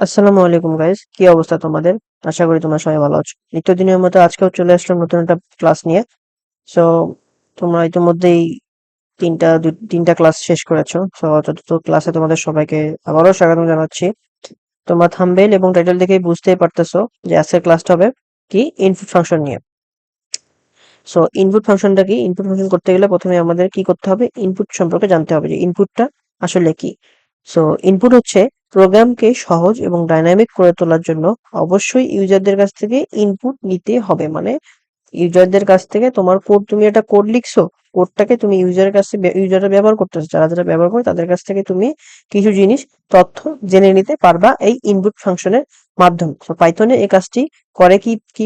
আসসালামু আলাইকুম গাইস, কি অবস্থা তোমাদের? আশা করি তোমরা সবাই ভালো আছো। নিত্যদিনের মতো আজকেও চলে আসলাম নতুন একটা ক্লাস নিয়ে। সো তোমরা ইতিমধ্যেই তিনটা ক্লাস শেষ করেছো। সো চতুর্থ ক্লাসে তোমাদের সবাইকে আবারও স্বাগতম জানাচ্ছি। তোমরা থাম্বনেইল এবং টাইটেল দেখেই বুঝতেই পারতেছো যে আজকের ক্লাসটা হবে কি ইনপুট ফাংশন নিয়ে। সো ইনপুট ফাংশনটা কি? ইনপুট ফাংশন করতে গেলে প্রথমে আমাদের কি করতে হবে? ইনপুট সম্পর্কে জানতে হবে যে ইনপুটটা আসলে কি। সো ইনপুট হচ্ছে প্রোগ্রামকে সহজ এবং ডাইনামিক করে তোলার জন্য অবশ্যই ইউজারদের কাছ থেকে ইনপুট নিতে হবে। মানে ইউজারদের কাছ থেকে তোমার কোড, তুমি একটা কোড লিখছো, কোডটাকে তুমি ইউজারের কাছে ইউজাররা ব্যবহার করতেছে, যারা যারা ব্যবহার করে তাদের কাছ থেকে তুমি কিছু জিনিস তথ্য জেনে নিতে পারবা এই ইনপুট ফাংশনের মাধ্যমে। তো পাইথনে এই কাজটি করে কি কি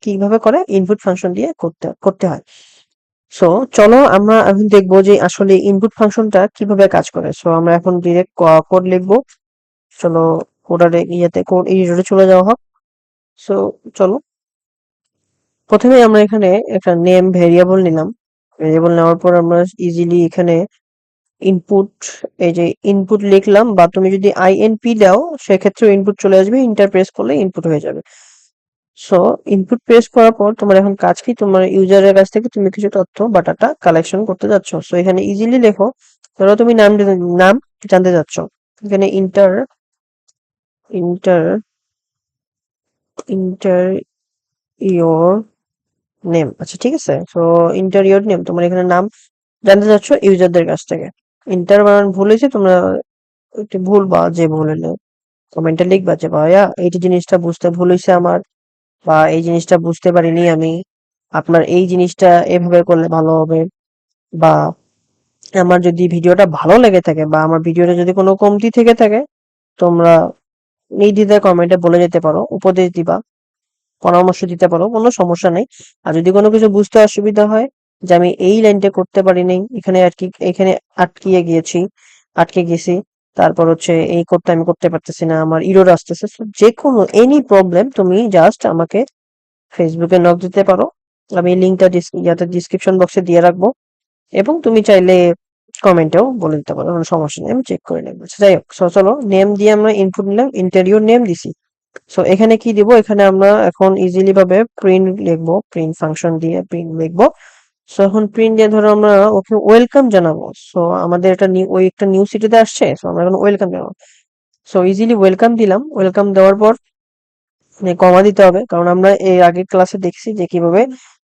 কিভাবে করে ইনপুট ফাংশন দিয়ে করতে করতে হয়। সো চলো আমরা এখন দেখবো যে আসলে ইনপুট ফাংশনটা কিভাবে কাজ করে। সো আমরা এখন ডিরেক্ট কোড লিখবো। চলো কোডারে কোড এডিটরে চলে যাওয়া হোক। সো চলো প্রথমে আমরা এখানে একটা নেম ভেরিয়েবল নিলাম। ভেরিয়েবল নেওয়ার পর আমরা ইজিলি এখানে ইনপুট, এই যে ইনপুট লিখলাম, বা তুমি যদি আইএনপি দাও সেক্ষেত্রে ইনপুট চলে আসবে, ইন্টার প্রেস করলে ইনপুট হয়ে যাবে। সো ইনপুট প্রেস করার পর তোমার এখন কাজ কি? তোমার ইউজারের কাছ থেকে তুমি কিছু তথ্য বা ডাটা কালেকশন করতে যাচ্ছ। সো এখানে ইজিলি লেখো, ধরো তুমি নাম জানতে যাচ্ছ। এখানে inter inter inter your name. আচ্ছা, ঠিক আছে। সো ইন্টার ইয়োর নেম, তোমার এখানে নাম জানতে চাচ্ছ ইউজারদের কাছ থেকে। ইন্টার বানান ভুল হয়েছে, তোমরা একটু ভুল বা যে ভুল হলে কমেন্টে লিখবা যে ভাইয়া এই যে জিনিসটা বুঝতে ভুল হয়েছে আমার, বা এই জিনিসটা বুঝতে পারিনি আমি, আপনার এই জিনিসটা এভাবে করলে ভালো হবে। বা আমার যদি ভিডিওটা ভালো লেগে থাকে বা আমার ভিডিওটা যদি কোনো কমতি থেকে থাকে, তোমরা নির্দ্বিধায় কমেন্টে বলে যেতে পারো, উপদেশ দিবা, পরামর্শ দিতে পারো, কোনো সমস্যা নেই। আর যদি কোনো কিছু বুঝতে অসুবিধা হয় যে আমি এই লাইনটা করতে পারি নাই, এখানে আটকিয়ে গিয়েছি, আটকে গেছি, তারপর হচ্ছে এই কোডটা আমি করতে পারতেছি না, আমার ইরর আসতেছে, so যে কোনো এনি প্রবলেম তুমি জাস্ট আমাকে ফেসবুকে নক দিতে পারো। আমি লিঙ্কটা ডিসক্রিপশন বক্সে দিয়ে রাখবো, এবং তুমি চাইলে কমেন্টেও বলে দিতে পারো, কোনো সমস্যা নেই, আমি চেক করে নেবো। আচ্ছা, যাই হোক, চলো নেম দিয়ে আমরা ইনপুট নিলাম, ইন্টারভিউ নেম দিছি। সো এখানে কি দিব? এখানে আমরা এখন ইজিলি ভাবে প্রিন্ট লিখবো, প্রিন্ট ফাংশন দিয়ে প্রিন্ট লিখবো। সো এখন প্রিন্ট দিয়ে ধরো আমরা ওকে ওয়েলকাম জানাবো। সো আমাদের এটা ওই একটা নিউ সিটিতে আসছে, সো আমরা এখন ওয়েলকাম জানাবো। সো ইজিলি ওয়েলকাম দিলাম। ওয়েলকাম দেওয়ার পর কমা দিতে হবে, কারণ আমরা এর আগের ক্লাসে দেখছি যে কিভাবে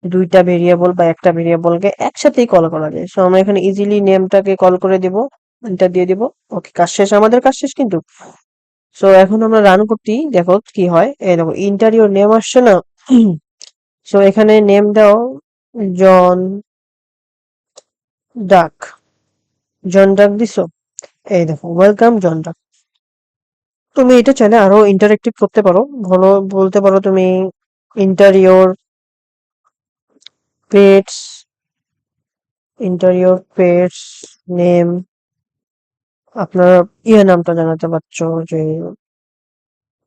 দুইটা ভেরিয়েবল বা একটা ভেরিয়েবলকে একসাথেই কল করা যায়। সো আমরা এখানে ইজিলি নেমটাকে কল করে দিব, এটা দিয়ে দিব। ওকে, কাজ শেষ, আমাদের কাজ শেষ কিন্তু। সো এখন আমরা রান করতেই দেখো কি হয়। এই দেখো ইন্টারিয়র নেম আসছে না? সো এখানে নেম দাও জন ডাক। জন ডাক দিছো? এই দেখো ওয়েলকাম জন ডাক। তুমি এটা চাইলে আরো ইন্টারেক্টিভ করতে পারো, ভালো বলতে পারো তুমি interior pets, interior pets name, আপনার নামটা জানাতে পারছো, যে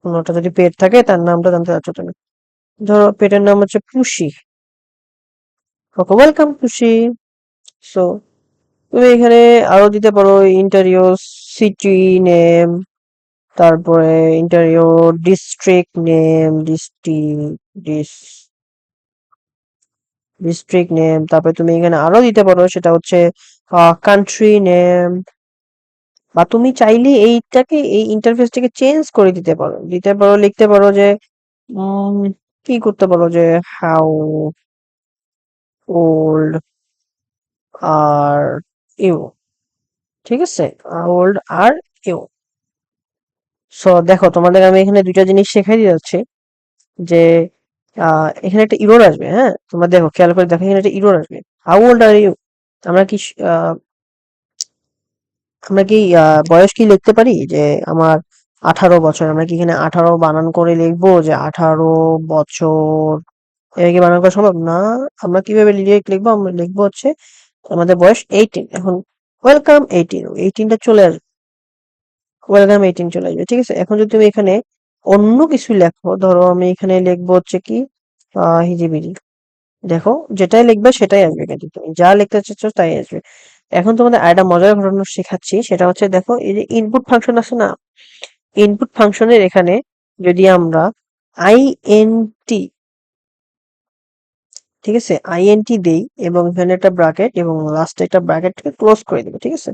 কোনোটা যদি পেট থাকে তার নামটা জানতে চাচ্ছ তুমি। ধরো পেটের নাম হচ্ছে পুষি। ওকে, ওয়েলকাম পুষি। সো তুমি এখানে আরো দিতে পারো ইন্টারিয়র সিটি নেম, তারপরে interior district name, district name. তারপরে তুমি এখানে আরো দিতে পারো, সেটা হচ্ছে কান্ট্রি নেম। বা তুমি চাইলে এই ইন্টারফেসটাকে চেঞ্জ করে দিতে পারো, লিখতে পারো যে উম, কি করতে পারো যে হাউ ওল্ড আর ইউ। ঠিক আছে, ওল্ড আর ইউ। সো দেখো তোমাদের আমি এখানে দুইটা জিনিস শেখাই দিয়ে যাচ্ছি, যে এখানে একটা ইরর আসবে। হ্যাঁ, তোমরা দেখো, খেয়াল করে দেখো, এখানে একটা ইরর আসবে। How old are you. আমরা কি আহ, আমরা কি বয়স কি লিখতে পারি যে আমার 18 বছর? আমরা কি এখানে 18 বানান করে লিখবো যে 18 বছর? এটা কি বানান করা সম্ভব না? আমরা কিভাবে ডিরেক্ট লিখবো? আমরা লিখবো হচ্ছে আমাদের বয়স 18। এখন ওয়েলকাম 18টা চলে আসবে, ওয়েলকাম 18 চলে আসবে। ঠিক আছে, এখন যদি তুমি এখানে অন্য কিছু লেখো, ধরো আমি এখানে লিখবো হচ্ছে কি হিজিবিজি, দেখো যেটাই লিখবে সেটাই আসবে, কিন্তু তুমি যা লিখতে চাচ্ছ তাই আসবে। এখন তোমাদের আরেকটা মজার ঘটনা শেখাচ্ছি, সেটা হচ্ছে দেখো এই যে ইনপুট ফাংশন আছে না, ইনপুট ফাংশনের এখানে যদি আমরা আইএনটি, ঠিক আছে, আইএনটি দেই এবং এখানে একটা ব্র্যাকেট এবং লাস্টে একটা ব্র্যাকেটকে ক্লোজ করে দেবো, ঠিক আছে।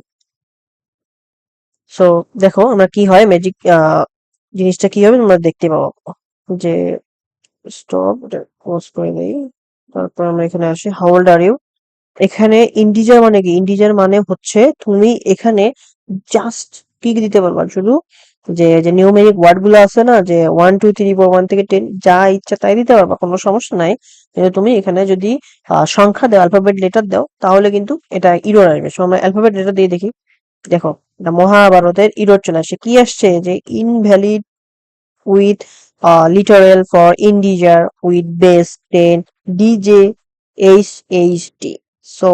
সো দেখো আমরা কি হয়, ম্যাজিক জিনিসটা কি হবে তোমরা দেখতে পাবো, যে স্টপ, এটা ক্লোজ করে দেই। তারপর আমরা এখানে আসি, হাউ ওল্ড আর ইউ। এখানে ইন্টিজার মানে কি? ইন্টিজার মানে হচ্ছে তুমি এখানে জাস্ট কি দিতে পারবা, শুধু যে যে নিউমেরিক ওয়ার্ড গুলো আছে না, যে 1 2 3 4 1 থেকে 10, যা ইচ্ছা তাই দিতে পারবা, কোনো সমস্যা নাই। কিন্তু তুমি এখানে যদি সংখ্যা দাও, অ্যালফাবেট লেটার দাও, তাহলে কিন্তু এটা ইরর আসবে। সো আমরা অ্যালফাবেট লেটার দিয়ে দেখি। দেখো, এটা মহাভারতের ইরর চলে আসে, কি আসছে, যে invalid with literal for integer with base 10 dj hht. So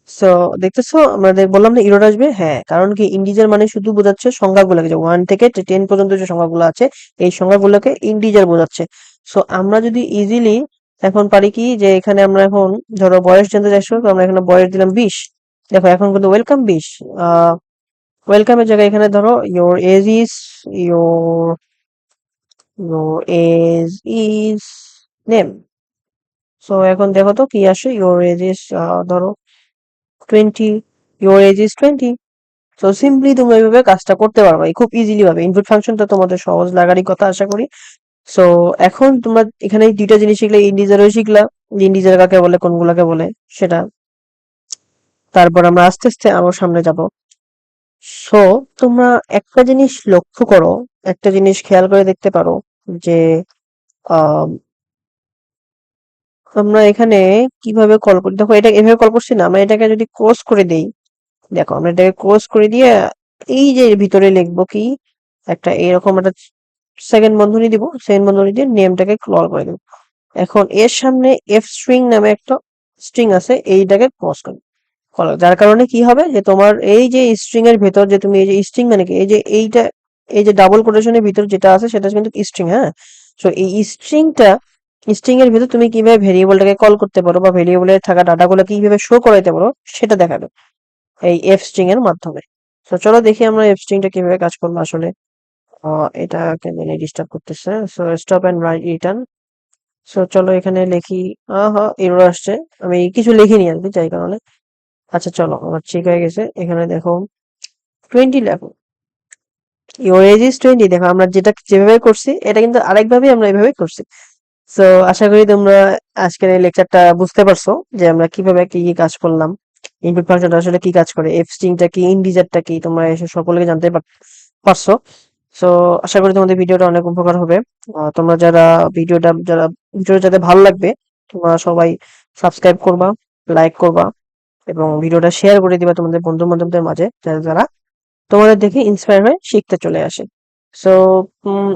so দেখতেছো আমাদের বললাম না ইরর আসবে, হ্যাঁ, কারণ কি ইন্টিজার মানে শুধু বোঝাচ্ছে সংখ্যাগুলোকে, যে 1 থেকে 10 পর্যন্ত যে সংখ্যাগুলো আছে এই সংখ্যাগুলোকে ইন্টিজার বোঝাচ্ছে। সো আমরা যদি ইজিলি এখন পারি কি, যে এখানে আমরা এখন ধরো বয়স জানতে চাইছো, তো আমরা এখানে বয়স দিলাম 20। দেখো এখন কিন্তু ওয়েলকাম 20। ওয়েলকামের জায়গায় এখানে ধরো your age is, your your age is name. So এখন দেখো তো কি আসে, ইয়োর এজ ইজ ধরো 20, your age is 20। So simply তুমি এইভাবে কাজটা করতে পারবে খুব ইজিলি ভাবে। ইনপুট ফাংশনটা তোমাদের সহজ লাগারই কথা আশা করি। সো এখন তোমরা এখানে এই দুইটা জিনিস শিখলে, ইন্ডিজারও শিখলা, ইন্ডিজার কাকে বলে কোনগুলাকে বলে সেটা। তারপর আমরা আস্তে আস্তে আরো সামনে যাব। সো তোমরা একটা জিনিস লক্ষ্য করো, একটা জিনিস খেয়াল করে দেখতে পারো, যে আহ আমরা এখানে কিভাবে কল করি। দেখো এটা এভাবে কল করছি না, আমরা এটাকে যদি ক্লোজ করে দেই, দেখো আমরা এটাকে ক্লোজ করে দিয়ে এই যে ভিতরে লিখবো কি, একটা এরকম একটা সেকেন্ড বন্ধনী দিব, সেকেন্ড বন্ধনী দিয়ে নেমটাকে কল করে দেবো। এখন এর সামনে এফ স্ট্রিং নামে একটা স্ট্রিং আছে, এইটাকে ক্লোজ করবে, যার কারণে কি হবে, যে তোমার এই যে স্ট্রিং এর ভেতর, যে তুমি এই যে স্ট্রিং মানে কি, এই যে এইটা, এই যে ডাবল কোটেশনের ভিতর যেটা আছে সেটা কিন্তু স্ট্রিং, হ্যাঁ। সো এই স্ট্রিং এর ভিতর তুমি কিভাবে ভেরিয়েবলটাকে কল করতে পারো, বা ভেরিয়েবলের থাকা ডাটাগুলো কিভাবে শো করাইতে পারো, সেটা দেখাবে এই এফ স্ট্রিং এর মাধ্যমে। তো চলো দেখি আমরা এফ স্ট্রিংটা কিভাবে কাজ করবো আসলে। এটাকে মেনে ডিস্টার্ব করতেছে, so stop and write return. So চলো এখানে লিখি, হ্যাঁ এরর আসছে, আমি কিছু লিখিনি আর কি, যাই কারণে। আচ্ছা চলো, আমার ঠিক হয়ে গেছে। এখানে দেখো 20 লেখো, ইওর এজ ইজ 20। দেখো আমরা যেটা যেভাবে করছি এটা কিন্তু আরেকভাবে আমরা এভাবে করছি। সো আশা করি তোমরা আজকের এই লেকচারটা বুঝতে পারছো, যে আমরা কিভাবে কি কি কাজ করলাম, ইনপুট ফাংশনটা আসলে কি কাজ করে, এফ স্ট্রিংটা কি, ইন্টিজারটা কি, তোমরা এসব সকলকে জানতে পারছো। সো আশা করি তোমাদের ভিডিওটা অনেক উপকার হবে। তোমরা ভিডিওটা যাতে ভালো লাগবে, তোমরা সবাই সাবস্ক্রাইব করবা, লাইক করবা এবং ভিডিওটা শেয়ার করে দিবা তোমাদের বন্ধু বান্ধবদের মাঝে, যারা যারা তোমাদের দেখে ইন্সপায়ার হয়ে শিখতে চলে আসে। সো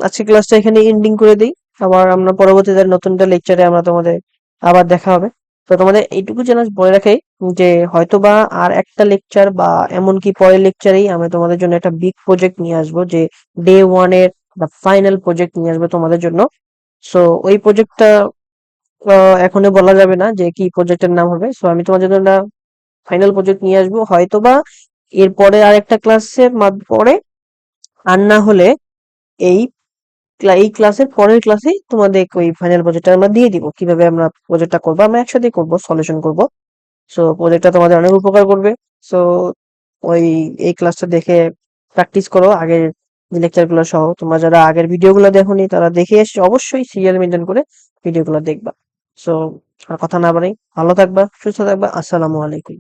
আজকে ক্লাসটা এখানে এন্ডিং করে দিই। আবার আমরা পরবর্তীতে নতুন একটা লেকচারে আমরা তোমাদের আবার দেখা হবে। তো তোমাদের এইটুকু যেন বলে রাখে, যে হয়তোবা আর একটা লেকচার বা এমনকি পরের লেকচারেই আমি তোমাদের জন্য একটা বিগ প্রজেক্ট নিয়ে আসবো, যে Day-1 এর দ্য ফাইনাল প্রজেক্ট নিয়ে আসবো তোমাদের জন্য। সো ওই প্রজেক্টটা এখনো বলা যাবে না যে কি প্রজেক্টের নাম হবে। সো আমি তোমাদের জন্য ফাইনাল প্রজেক্ট নিয়ে আসবো, হয়তোবা এরপরে আরেকটা ক্লাসের পরে, আর না হলে এই এই ক্লাসের পরের ক্লাসেই তোমাদের ওই ফাইনাল প্রজেক্টটা আমরা দিয়ে দিব, কিভাবে আমরা প্রজেক্টটা করবো, আমরা একসাথে করবো, সলিউশন করব। সো প্রজেক্টটা তোমাদের অনেক উপকার করবে। সো ওই এই ক্লাসটা দেখে প্র্যাকটিস করো আগের লেকচার গুলো সহ। তোমরা যারা আগের ভিডিওগুলো দেখোনি তারা দেখে এসে অবশ্যই সিরিয়াল মেনটেন করে ভিডিওগুলো দেখবা। সো আর কথা না বাড়াই, ভালো থাকবা, সুস্থ থাকবা, আসসালামু আলাইকুম।